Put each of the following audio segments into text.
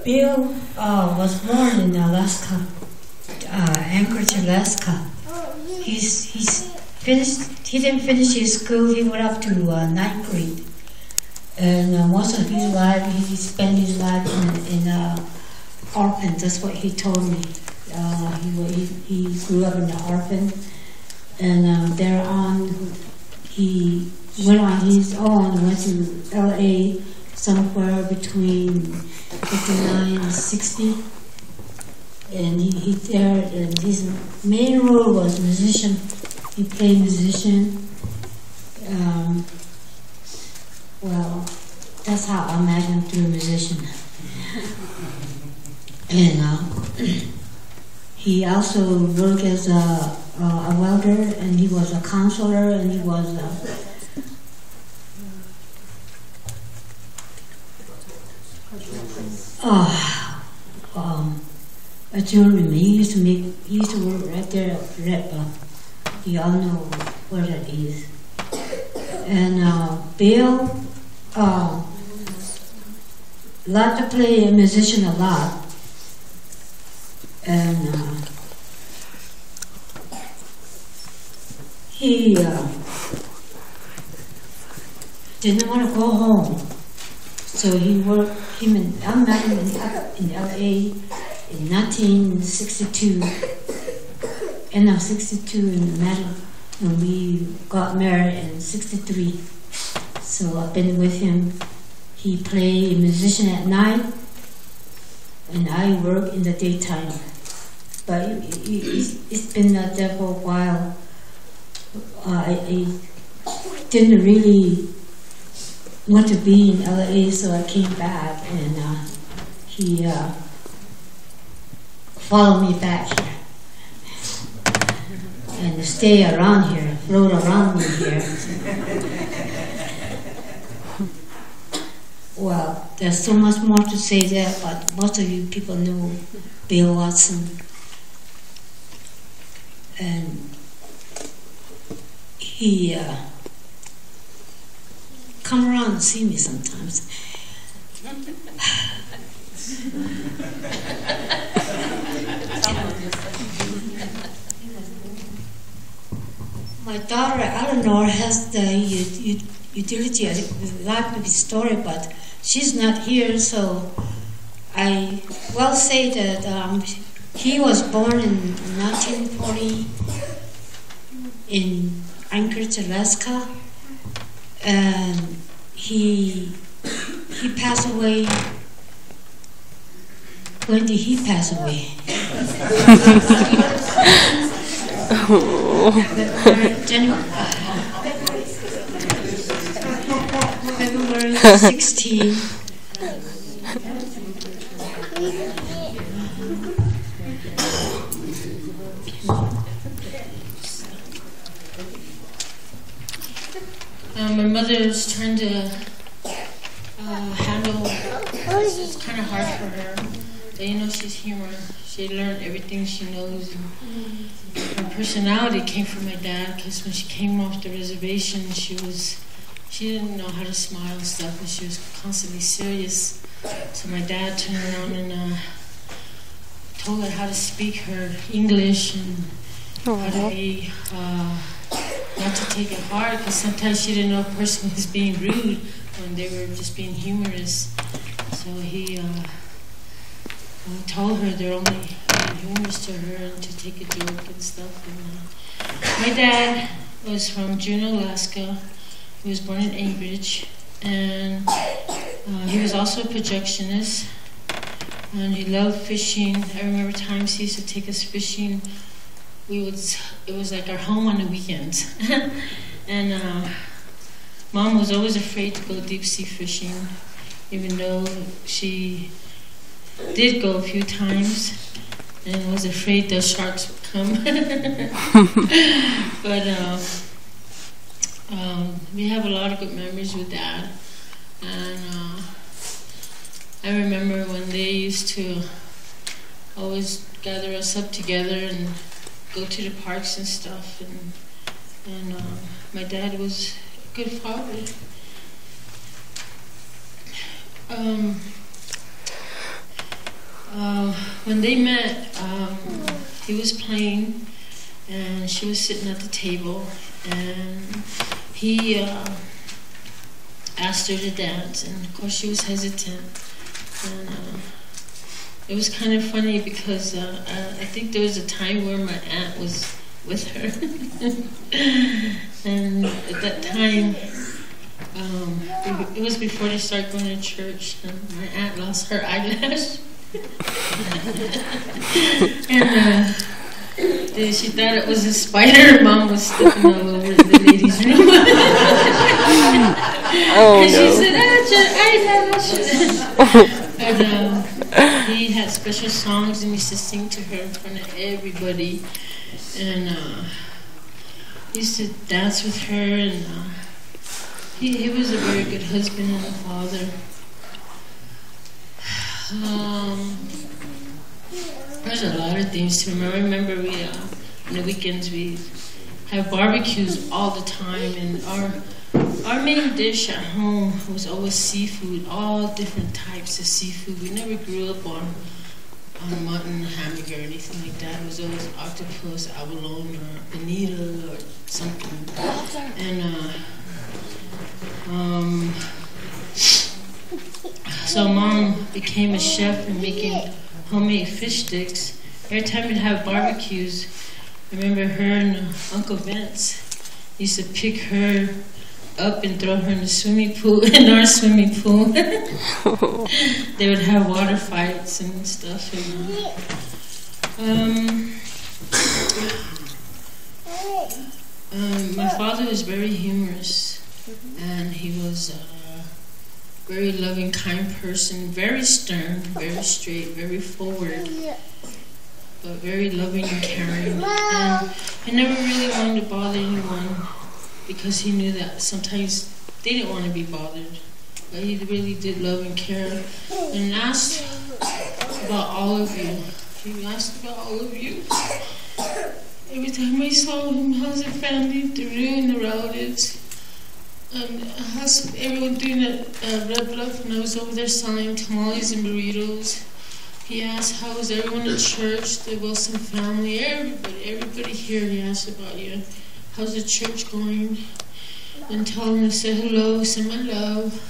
Bill was born in Alaska, Anchorage, Alaska. He didn't finish his school. He went up to ninth grade, and most of his life he spent his life in orphan. That's what he told me. He grew up in an orphan, and there on he went on his own. Went to L.A. somewhere between 59 and 60. And he there, and his main role was musician. He played musician. Well, that's how I met him, through a musician. And he also worked as a welder, and he was a counselor, and he was a journeyman. He used to work right there at Red Bug. You all know where that is. And Bill liked to play a musician a lot. And he didn't want to go home. So he worked, I met him in L.A. in 1962, end of 62 in the middle, and we got married in 63. So I've been with him. He played a musician at night, and I work in the daytime. But it's been there for a while. I didn't really want to be in LA, so I came back, and he followed me back here and stay around here, float around me here. Well, there's so much more to say there, but most of you people know Bill Watson. And he come around and see me sometimes. My daughter Eleanor has the utility. I'd like to be story, but she's not here, so I will say that he was born in 1940 in Anchorage, Alaska, and he passed away. When did he pass away? February 16. My mother is trying to handle. It's kind of hard for her. But you know, she's human. She learned everything she knows. And her personality came from my dad, because when she came off the reservation, she didn't know how to smile and stuff, and she was constantly serious. So my dad turned around and told her how to speak her English and how to be, not to take it hard, because sometimes she didn't know a person was being rude when they were just being humorous. So he told her they're only humorous to her and to take a joke and stuff. And, my dad was from Juneau, Alaska. He was born in Anchorage, and he was also a projectionist, and he loved fishing. I remember times he used to take us fishing. It was like our home on the weekends. And Mom was always afraid to go deep sea fishing, even though she did go a few times and was afraid the sharks would come. But we have a lot of good memories with Dad. And I remember when they used to always gather us up together and go to the parks and stuff. And my dad was a good father. When they met, he was playing, and she was sitting at the table, and he asked her to dance, and of course she was hesitant. And it was kind of funny because I think there was a time where my aunt was with her, and at that time, it was before they started going to church, and my aunt lost her eyelash. And she thought it was a spider. Mom was stepping all over the ladies' room. Oh, and no. She said, "Ah, your eyelash." And he had special songs and used to sing to her in front of everybody. And he used to dance with her, and he was a very good husband and a father. There's a lot of things to remember. I remember we, on the weekends, we have barbecues all the time, and our main dish at home was always seafood, all different types of seafood. We never grew up on mutton, hamburger, or anything like that. It was always octopus, abalone, or bonita, or something. And so Mom became a chef in making homemade fish sticks. Every time we'd have barbecues, I remember her and Uncle Vince used to pick her up and throw her in the swimming pool, in our swimming pool. They would have water fights and stuff. And, my father was very humorous, and he was very loving, kind person, very stern, very straight, very forward, but very loving and caring. And he never really wanted to bother anyone because he knew that sometimes they didn't want to be bothered. But he really did love and care, and asked about all of you. He asked about all of you. Every time I saw him, how's the family doing, the relatives? How's everyone doing at Red Bluff when I was over there selling tamales and burritos? He asked, how was everyone at church, the Wilson family, everybody here, he asked about you. How's the church going? And tell him to say hello, send my love.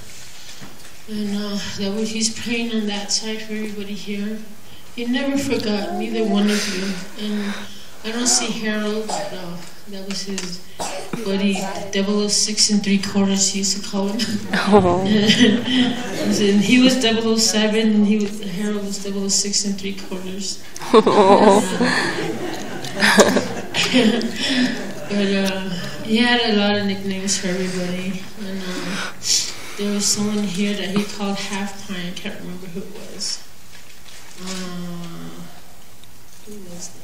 And that way he's praying on that side for everybody here. He never forgot neither one of you. And I don't see Harold, but that was his buddy, 006 3/4, he used to call him. Oh. And he was 007, and Harold was 006 3/4. But he had a lot of nicknames for everybody. And there was someone here that he called Half Pine. I can't remember who it was. Who was that?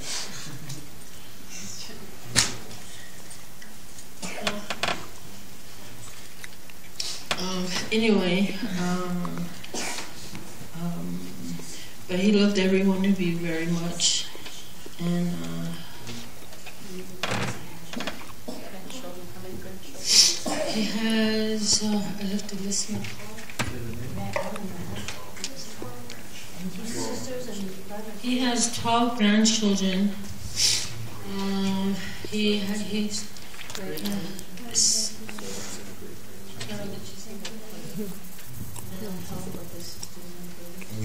Anyway, but he loved every one of you very much, and he has, I left a list here. He has 12 grandchildren. We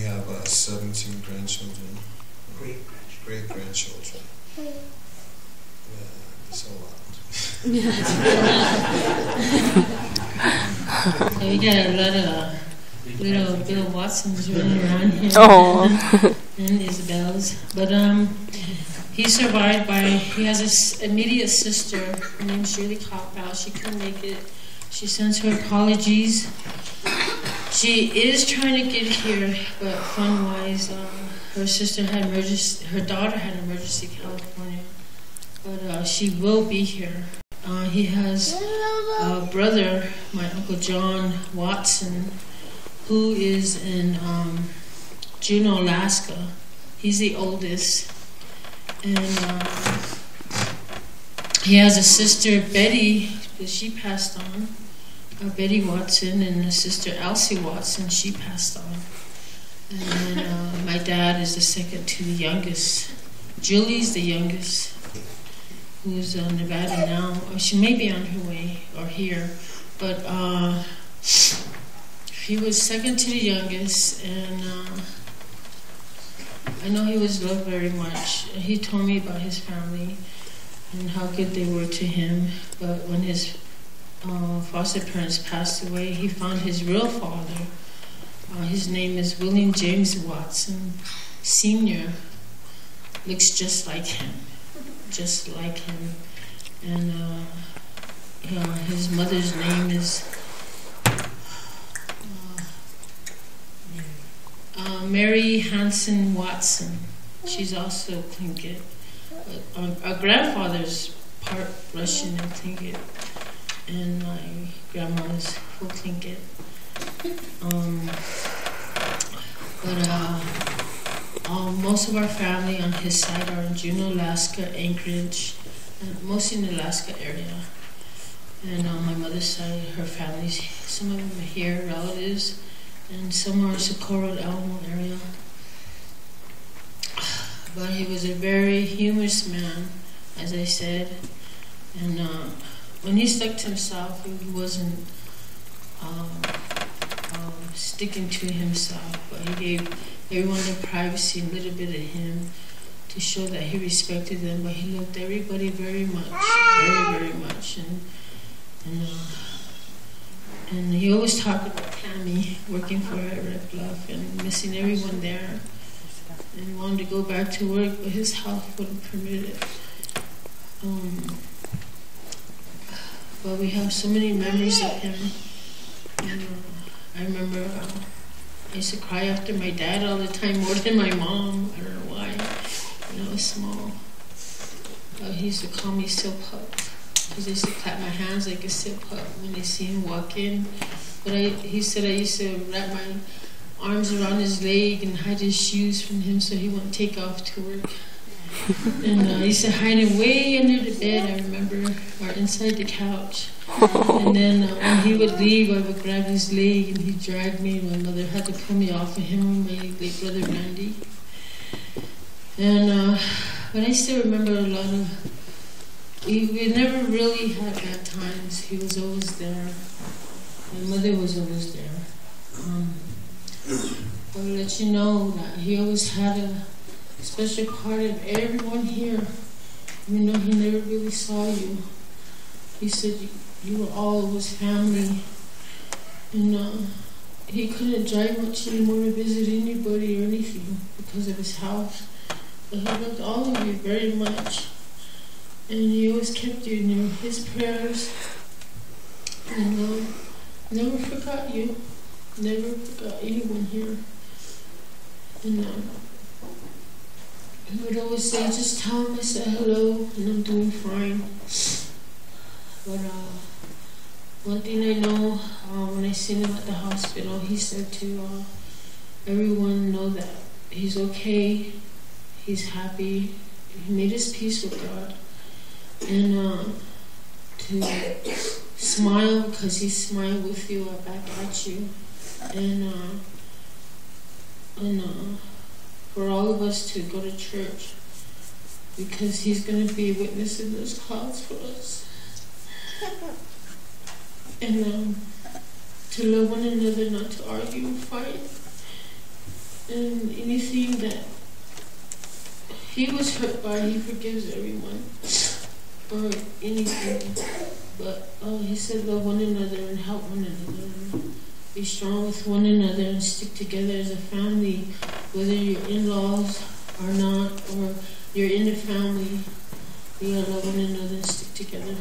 have 17 grandchildren. Great grandchildren. Yeah, that's a lot. So we got a lot of little Bill Watsons running around here. Oh. And Isabels. But he survived he has an immediate sister. Her name's Julie Coppow. She couldn't make it. She sends her apologies. She is trying to get here, but fun-wise, her daughter had an emergency in California. But she will be here. He has a brother, my Uncle John Watson, who is in Juneau, Alaska. He's the oldest. And he has a sister, Betty, but she passed on. Betty Watson and his sister Elsie Watson. She passed on. And then my dad is the second to the youngest. Julie's the youngest, who's in Nevada now. Or she may be on her way or here. But he was second to the youngest, and I know he was loved very much. He told me about his family and how good they were to him. But when his foster parents passed away, he found his real father. His name is William James Watson Sr. Looks just like him. And his mother's name is Mary Hanson Watson. She's also Tlingit. Our grandfather's part Russian and Tlingit, and my grandma's full Tlingit. Most of our family on his side are in Juneau, Alaska, Anchorage, and mostly in the Alaska area. And on my mother's side, her family's, some of them are here, relatives, and some are Socorro, Alamo area. But he was a very humorous man, as I said. And when he stuck to himself, he wasn't sticking to himself, but he gave everyone their privacy, a little bit of him, to show that he respected them. But he loved everybody very much, very, very much. And he always talked about Tammy working for her at Red Bluff and missing everyone there, and wanted to go back to work, but his health wouldn't permit it. But we have so many memories of him. And I remember I used to cry after my dad all the time, more than my mom. I don't know why. When I was small. He used to call me Silk Pup, because I used to clap my hands like a silk pup when they see him walk in. But he said I used to wrap my arms around his leg and hide his shoes from him so he wouldn't take off to work. And I used to hide him way under the bed, I remember, or inside the couch. And then when he would leave, I would grab his leg and he'd drag me. My mother had to pull me off of him and my late brother Randy. And but I still remember a lot of, we never really had bad times. He was always there. My mother was always there. I will let you know that he always had a special part of everyone here, even though he never really saw you. He said you were all of his family, and he couldn't drive much anymore to visit anybody or anything because of his health. But he loved all of you very much, and he always kept you in his prayers, and never forgot you, never forgot anyone here. And he would always say, just tell him I said hello and I'm doing fine. But one thing I know, when I seen him at the hospital, he said to everyone know that he's okay, he's happy, he made his peace with God. And to smile, because he smiled with you or back at you. And for all of us to go to church, because he's going to be witnessing those clouds for us. And to love one another, not to argue and fight. And anything that he was hurt by, he forgives everyone. Or anything. But he said love one another and help one another. And be strong with one another and stick together as a family, whether you're in-laws or not, or you're in the family. You gotta love one another and stick together.